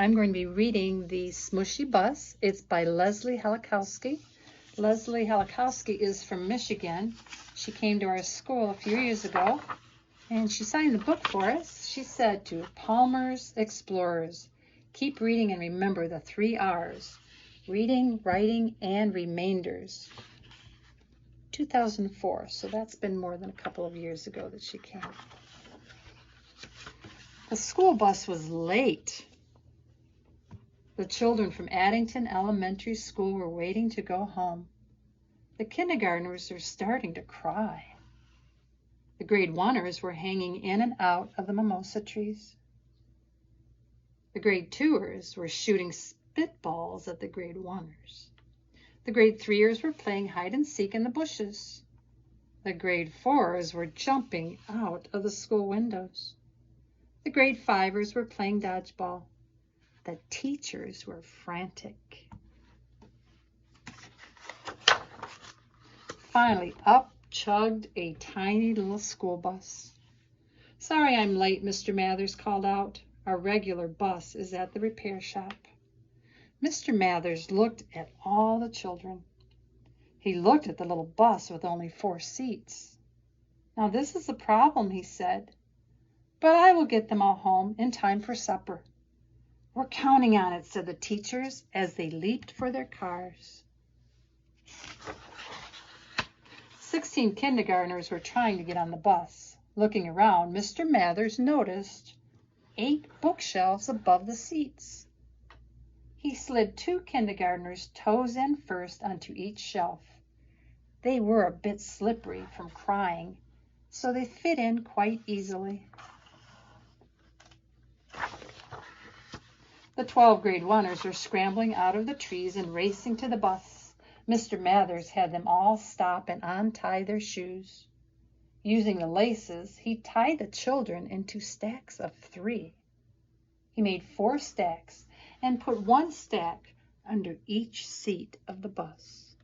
I'm going to be reading The Smushy Bus. It's by Leslie Helikowski. Leslie Helikowski is from Michigan. She came to our school a few years ago, and she signed the book for us. She said to Palmer's Explorers, keep reading and remember the 3 R's, reading, writing, and remainders. 2004, so that's been more than a couple of years ago that she came. The school bus was late. The children from Addington Elementary School were waiting to go home. The kindergartners were starting to cry. The grade 1ers were hanging in and out of the mimosa trees. The grade 2ers were shooting spitballs at the grade 1ers. The grade 3ers were playing hide and seek in the bushes. The grade 4ers were jumping out of the school windows. The grade 5ers were playing dodgeball. The teachers were frantic. Finally, up chugged a tiny little school bus. Sorry I'm late, Mr. Mathers called out. Our regular bus is at the repair shop. Mr. Mathers looked at all the children. He looked at the little bus with only 4 seats. Now this is a problem, he said, but I will get them all home in time for supper. We're counting on it, said the teachers as they leaped for their cars. 16 kindergartners were trying to get on the bus. Looking around, Mr. Mathers noticed 8 bookshelves above the seats. He slid 2 kindergartners toes in first onto each shelf. They were a bit slippery from crying, so they fit in quite easily. The 12 grade 1ers were scrambling out of the trees and racing to the bus. Mr. Mathers had them all stop and untie their shoes. Using the laces, he tied the children into stacks of 3. He made 4 stacks and put 1 stack under each seat of the bus.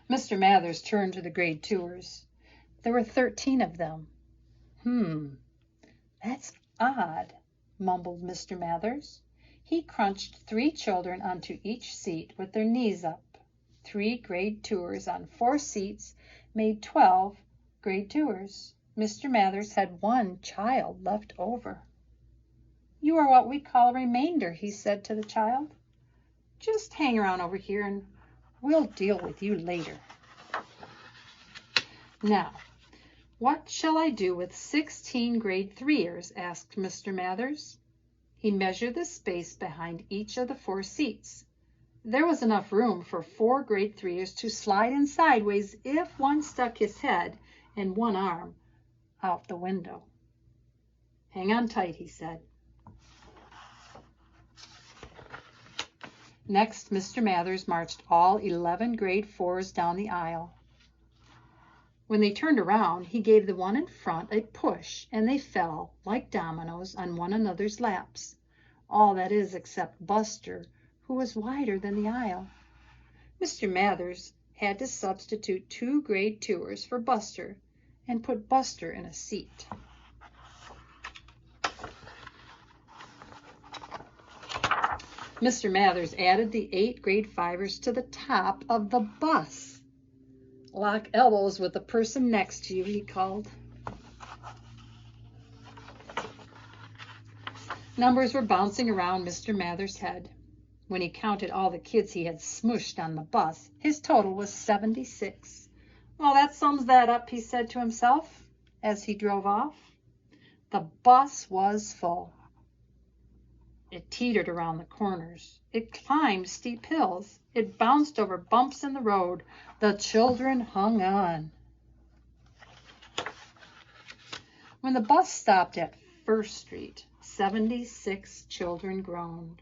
Mr. Mathers turned to the grade 2ers. There were 13 of them. That's odd, mumbled Mr. Mathers. He crunched 3 children onto each seat with their knees up. 3 grade 2ers on 4 seats made 12 grade 2ers. Mr. Mathers had 1 child left over. You are what we call a remainder, he said to the child. Just hang around over here and we'll deal with you later. Now, what shall I do with 16 grade 3ers? Asked Mr. Mathers. He measured the space behind each of the 4 seats. There was enough room for 4 grade 3ers to slide in sideways if one stuck his head and 1 arm out the window. Hang on tight, he said. Next, Mr. Mathers marched all 11 grade 4s down the aisle. When they turned around, he gave the one in front a push, and they fell, like dominoes, on one another's laps. All that is except Buster, who was wider than the aisle. Mr. Mathers had to substitute 2 grade 2ers for Buster and put Buster in a seat. Mr. Mathers added the 8 grade 5ers to the top of the bus. Lock elbows with the person next to you, he called. Numbers were bouncing around Mr. Mathers' head. When he counted all the kids he had smushed on the bus, his total was 76. Well, that sums that up, he said to himself as he drove off. The bus was full. It teetered around the corners. It climbed steep hills. It bounced over bumps in the road. The children hung on. When the bus stopped at First Street, 76 children groaned.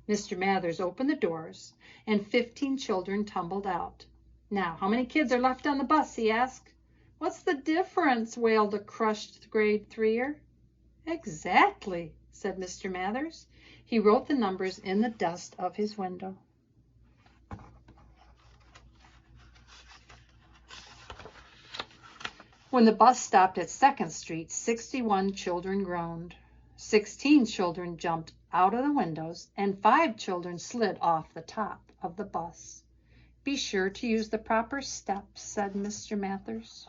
Mr. Mathers opened the doors, and 15 children tumbled out. Now, how many kids are left on the bus? He asked. What's the difference? Wailed a crushed grade 3er. Exactly, said Mr. Mathers. He wrote the numbers in the dust of his window. When the bus stopped at 2nd Street, 61 children groaned. 16 children jumped out of the windows, and 5 children slid off the top of the bus. "Be sure to use the proper steps," said Mr. Mathers.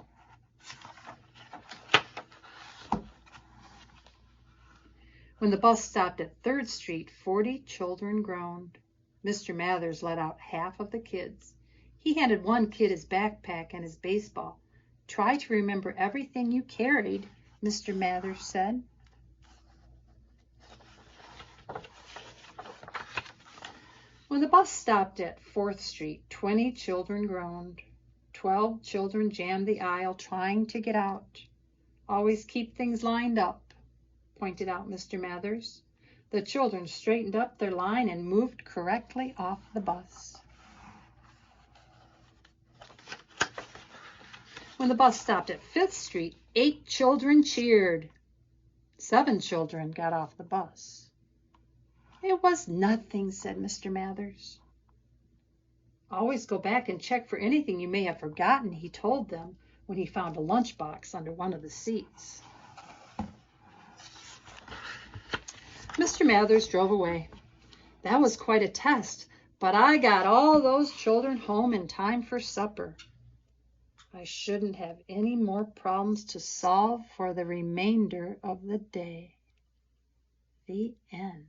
When the bus stopped at 3rd Street, 40 children groaned. Mr. Mathers let out half of the kids. He handed one kid his backpack and his baseball. "Try to remember everything you carried," Mr. Mathers said. When the bus stopped at 4th Street, 20 children groaned. 12 children jammed the aisle trying to get out. "Always keep things lined up," pointed out Mr. Mathers. The children straightened up their line and moved correctly off the bus. When the bus stopped at 5th Street, 8 children cheered. 7 children got off the bus. "It was nothing," said Mr. Mathers. "Always go back and check for anything you may have forgotten," he told them when he found a lunchbox under one of the seats. Mr. Mathers drove away. "That was quite a test, but I got all those children home in time for supper. I shouldn't have any more problems to solve for the remainder of the day." The end.